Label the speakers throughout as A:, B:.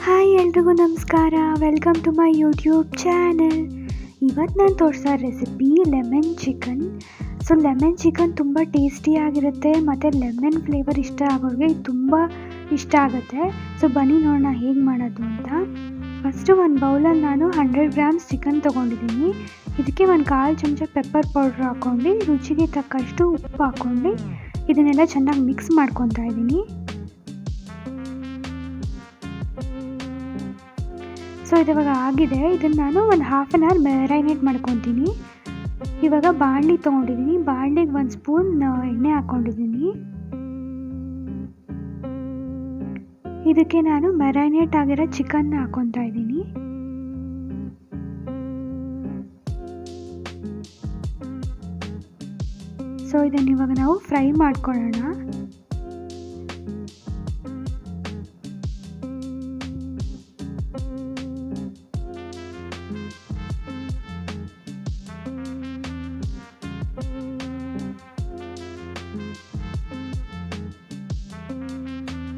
A: Hi ಎಲ್ರಿಗೂ ನಮಸ್ಕಾರ. Welcome to my YouTube channel. ಇವತ್ತು ನಾನು ತೋರಿಸೋ recipe lemon chicken. So lemon chicken ತುಂಬ ಟೇಸ್ಟಿಯಾಗಿರುತ್ತೆ ಮತ್ತು ಲೆಮನ್ ಫ್ಲೇವರ್ ಇಷ್ಟ ಆಗೋರಿಗೆ ಇದು ತುಂಬ ಇಷ್ಟ ಆಗುತ್ತೆ. ಸೊ ಬನ್ನಿ ನೋಡೋಣ ಹೇಗೆ ಮಾಡೋದು ಅಂತ. ಫಸ್ಟು ಒಂದು ಬೌಲಲ್ಲಿ ನಾನು 100 ಗ್ರಾಮ್ಸ್ ಚಿಕನ್ ತೊಗೊಂಡಿದ್ದೀನಿ. ಇದಕ್ಕೆ ಒಂದು 1/4 ಚಮಚ ಪೆಪ್ಪರ್ ಪೌಡ್ರ್ ಹಾಕ್ಕೊಂಡು ರುಚಿಗೆ ತಕ್ಕಷ್ಟು ಉಪ್ಪು ಹಾಕ್ಕೊಂಡು ಇದನ್ನೆಲ್ಲ ಚೆನ್ನಾಗಿ ಮಿಕ್ಸ್ ಮಾಡ್ಕೊತಾ ಇದ್ದೀನಿ. ಸೊ ಇವಾಗ ಆಗಿದೆ. ಇದನ್ನು ನಾನು ಒಂದು 1/2 hour ಮ್ಯಾರಿನೇಟ್ ಮಾಡ್ಕೊತೀನಿ. ಇವಾಗ ಬಾಣಲಿ ತೊಗೊಂಡಿದ್ದೀನಿ. ಬಾಣಲಿಗೆ 1 ಸ್ಪೂನ್ ಎಣ್ಣೆ ಹಾಕ್ಕೊಂಡಿದ್ದೀನಿ. ಇದಕ್ಕೆ ನಾನು ಮ್ಯಾರಿನೇಟ್ ಆಗಿರೋ ಚಿಕನ್ನ ಹಾಕ್ಕೊತಾ ಇದ್ದೀನಿ. ಸೊ ಇದನ್ನು ಇವಾಗ ನಾವು ಫ್ರೈ ಮಾಡ್ಕೊಳ್ಳೋಣ.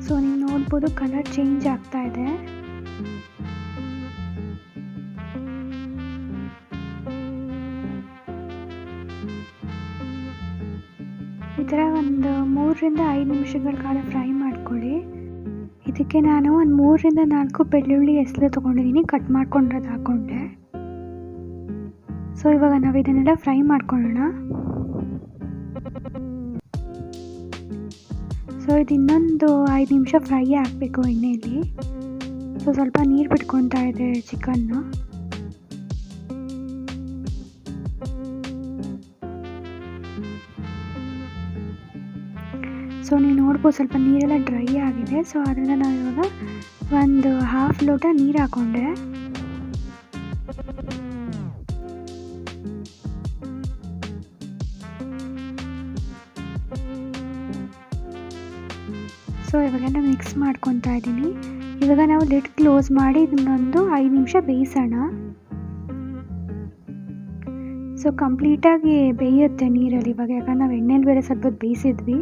A: ಸೊ ನೀವು ನೋಡ್ಬೋದು ಕಲರ್ ಚೇಂಜ್ ಆಗ್ತಾ ಇದೆ. ಈ ಥರ ಒಂದು 3ರಿಂದ 5 ನಿಮಿಷಗಳ ಕಾಲ ಫ್ರೈ ಮಾಡ್ಕೊಳ್ಳಿ. ಇದಕ್ಕೆ ನಾನು ಒಂದು 3ರಿಂದ 4 ಬೆಳ್ಳುಳ್ಳಿ ಹೆಸರು ತೊಗೊಂಡಿದ್ದೀನಿ. ಕಟ್ ಮಾಡ್ಕೊಂಡಿರೋದು ಹಾಕ್ಕೊಂಡೆ. ಸೊ ಇವಾಗ ನಾವು ಇದನ್ನೆಲ್ಲ ಫ್ರೈ ಮಾಡ್ಕೊಳ್ಳೋಣ. ಸೊ ಇದು ಇನ್ನೊಂದು 5 ನಿಮಿಷ ಫ್ರೈ ಆಗಬೇಕು ಎಣ್ಣೆಯಲ್ಲಿ. ಸೊ ಸ್ವಲ್ಪ ನೀರು ಬಿಟ್ಕೊತಾ ಇದೆ ಚಿಕನ್ನು. ಸೊ ನೀವು ನೋಡ್ಬೋದು ಸ್ವಲ್ಪ ನೀರೆಲ್ಲ ಡ್ರೈ ಆಗಿದೆ. ಸೊ ಅದನ್ನು ನಾನು ಇವಾಗ ಒಂದು 1/2 ಲೋಟ ನೀರು ಹಾಕ್ಕೊಂಡೆ. ಸೊ ಇವಾಗೆಲ್ಲ ಮಿಕ್ಸ್ ಮಾಡ್ಕೊತಾ ಇದ್ದೀನಿ. ಇವಾಗ ನಾವು ಲಿಡ್ ಕ್ಲೋಸ್ ಮಾಡಿ ಇದನ್ನೊಂದು 5 ನಿಮಿಷ ಬೇಯಿಸೋಣ. ಸೊ ಕಂಪ್ಲೀಟಾಗಿ ಬೇಯುತ್ತೆ ನೀರಲ್ಲಿ ಇವಾಗ. ಯಾಕಂದ್ರೆ ನಾವು ಎಣ್ಣೆಲಿ ಬೇರೆ ಸ್ವಲ್ಪ ಹೊತ್ತು ಬೇಯಿಸಿದ್ವಿ.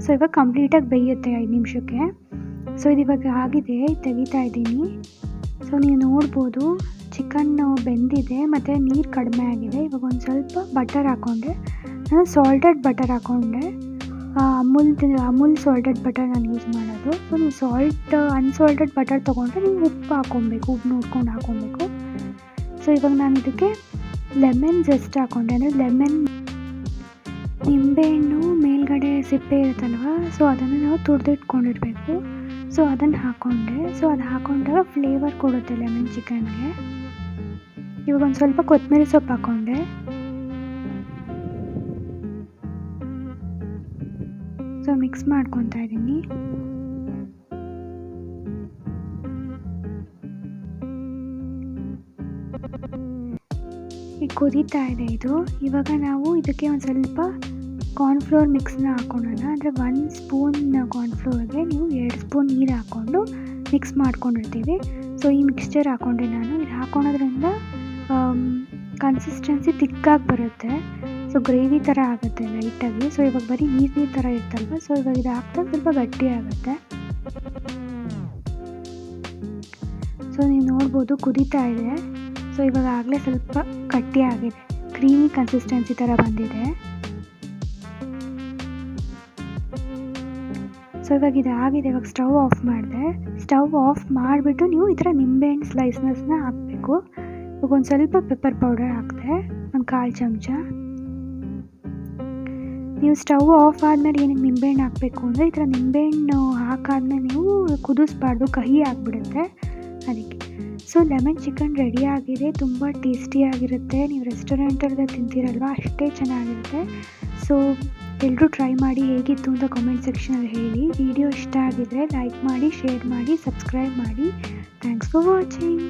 A: ಸೊ ಇವಾಗ ಕಂಪ್ಲೀಟಾಗಿ ಬೇಯುತ್ತೆ 5 ನಿಮಿಷಕ್ಕೆ. ಸೊ ಇದು ಇವಾಗ ಆಗಿದೆ, ತೆಗಿತಾ ಇದ್ದೀನಿ. ಸೊ ನೀವು ನೋಡ್ಬೋದು ಚಿಕನ್ನು ಬೆಂದಿದೆ ಮತ್ತು ನೀರು ಕಡಿಮೆ ಆಗಿದೆ. ಇವಾಗ ಒಂದು ಸ್ವಲ್ಪ ಬಟರ್ ಹಾಕ್ಕೊಂಡೆ. ನಾನು ಸಾಲ್ಟೆಡ್ ಬಟರ್ ಹಾಕ್ಕೊಂಡೆ. ಅಮೂಲ್ ಸಾಲ್ಟೆಡ್ ಬಟರ್ ನಾನು ಯೂಸ್ ಮಾಡೋದು. ಸೊ ನೀವು ಅನ್ಸಾಲ್ಟೆಡ್ ಬಟರ್ ತೊಗೊಂಡ್ರೆ ನೀವು ಉಪ್ಪು ಹಾಕ್ಕೊಬೇಕು, ಉಪ್ಪು ನೋಡ್ಕೊಂಡು ಹಾಕ್ಕೊಬೇಕು. ಸೊ ಇವಾಗ ನಾನು ಇದಕ್ಕೆ ಲೆಮನ್ ಜಸ್ಟ್ ಹಾಕ್ಕೊಂಡೆ. ಅಂದರೆ ನಿಂಬೆಹಣ್ಣು ಮೇಲ್ಗಡೆ ಸಿಪ್ಪೆ ಇರುತ್ತಲ್ವ, ಸೊ ಅದನ್ನು ನಾವು ತುರಿದಿಟ್ಕೊಂಡಿರ್ಬೇಕು. ಸೊ ಅದನ್ನು ಹಾಕ್ಕೊಂಡೆ. ಸೊ ಅದು ಹಾಕ್ಕೊಂಡಾಗ ಫ್ಲೇವರ್ ಕೊಡುತ್ತೆ ಲೆಮನ್ ಚಿಕನ್ಗೆ. ಇವಾಗ ಒಂದು ಸ್ವಲ್ಪ ಕೊತ್ತಂಬರಿ ಸೊಪ್ಪು ಹಾಕ್ಕೊಂಡೆ. ಸೊ ಮಿಕ್ಸ್ ಮಾಡ್ಕೊತಾ ಇದ್ದೀನಿ. ಈಗ ಕುದೀತಾ ಇದೆ ಇದು. ಇವಾಗ ನಾವು ಇದಕ್ಕೆ ಒಂದು ಸ್ವಲ್ಪ ಕಾರ್ನ್ಫ್ಲೋರ್ ಮಿಕ್ಸ್ನ ಹಾಕ್ಕೊಳ್ಳೋಣ. ಅಂದರೆ 1 ಸ್ಪೂನ್ ಕಾರ್ನ್ಫ್ಲೋರ್ಗೆ ನೀವು 2 ಸ್ಪೂನ್ ನೀರು ಹಾಕ್ಕೊಂಡು ಮಿಕ್ಸ್ ಮಾಡ್ಕೊಂಡಿರ್ತೀವಿ. ಸೊ ಈ ಮಿಕ್ಸ್ಚರ್ ಹಾಕ್ಕೊಂಡೆ ನಾನು. ಇದು ಹಾಕ್ಕೊಳೋದ್ರಿಂದ ಕನ್ಸಿಸ್ಟೆನ್ಸಿ ತಿಕ್ಕಾಗಿ ಬರುತ್ತೆ. ಸೊ ಗ್ರೇವಿ ಥರ ಆಗುತ್ತೆ ಲೈಟಾಗಿ. ಸೊ ಇವಾಗ ಬರೀ ನೀರು ಥರ ಇರ್ತಲ್ವ. ಸೊ ಇವಾಗ ಇದು ಹಾಕ್ದಾಗ ಸ್ವಲ್ಪ ಗಟ್ಟಿ ಆಗುತ್ತೆ. ಸೊ ನೀವು ನೋಡ್ಬೋದು ಕುದೀತಾ ಇದೆ. ಸೊ ಇವಾಗ ಆಗಲೇ ಸ್ವಲ್ಪ ಗಟ್ಟಿ ಆಗಿದೆ, ಕ್ರೀಮಿ ಕನ್ಸಿಸ್ಟೆನ್ಸಿ ಥರ ಬಂದಿದೆ. ಸೊ ಇವಾಗ ಇದು ಆಗಿದೆ. ಇವಾಗ ಸ್ಟವ್ ಆಫ್ ಮಾಡಿದೆ. ಸ್ಟವ್ ಆಫ್ ಮಾಡಿಬಿಟ್ಟು ನೀವು ಈ ಥರ ನಿಂಬೆಹಣ್ಣು ಸ್ಲೈಸ್ನ ಹಾಕಬೇಕು. ಇವಾಗ ಒಂದು ಸ್ವಲ್ಪ ಪೆಪ್ಪರ್ ಪೌಡರ್ ಹಾಕಿದೆ, ಒಂದು 1/4 ಚಮಚ. ನೀವು ಸ್ಟವ್ ಆಫ್ ಆದಮೇಲೆ ಏನಕ್ಕೆ ನಿಂಬೆಹಣ್ಣು ಹಾಕಬೇಕು ಅಂದರೆ ಈ ಥರ ನಿಂಬೆಹಣ್ಣು ಹಾಕಾದ್ಮೇಲೆ ನೀವು ಕುದಿಸ್ಬಾರ್ದು, ಕಹಿ ಆಗಿಬಿಡುತ್ತೆ ಅದಕ್ಕೆ. ಸೊ ಲೆಮನ್ ಚಿಕನ್ ರೆಡಿ ಆಗಿದೆ. ತುಂಬ ಟೇಸ್ಟಿಯಾಗಿರುತ್ತೆ. ನೀವು ರೆಸ್ಟೋರೆಂಟಲ್ಲಿ ತಿಂತೀರಲ್ವ, ಅಷ್ಟೇ ಚೆನ್ನಾಗಿರುತ್ತೆ. ಸೊ ಎಲ್ಲರೂ ಟ್ರೈ ಮಾಡಿ ಹೇಗಿತ್ತು ಅಂತ ಕಾಮೆಂಟ್ ಸೆಕ್ಷನಲ್ಲಿ ಹೇಳಿ. ವಿಡಿಯೋ ಇಷ್ಟ ಆಗಿದರೆ ಲೈಕ್ ಮಾಡಿ, ಶೇರ್ ಮಾಡಿ, ಸಬ್ಸ್ಕ್ರೈಬ್ ಮಾಡಿ. Thanks for watching.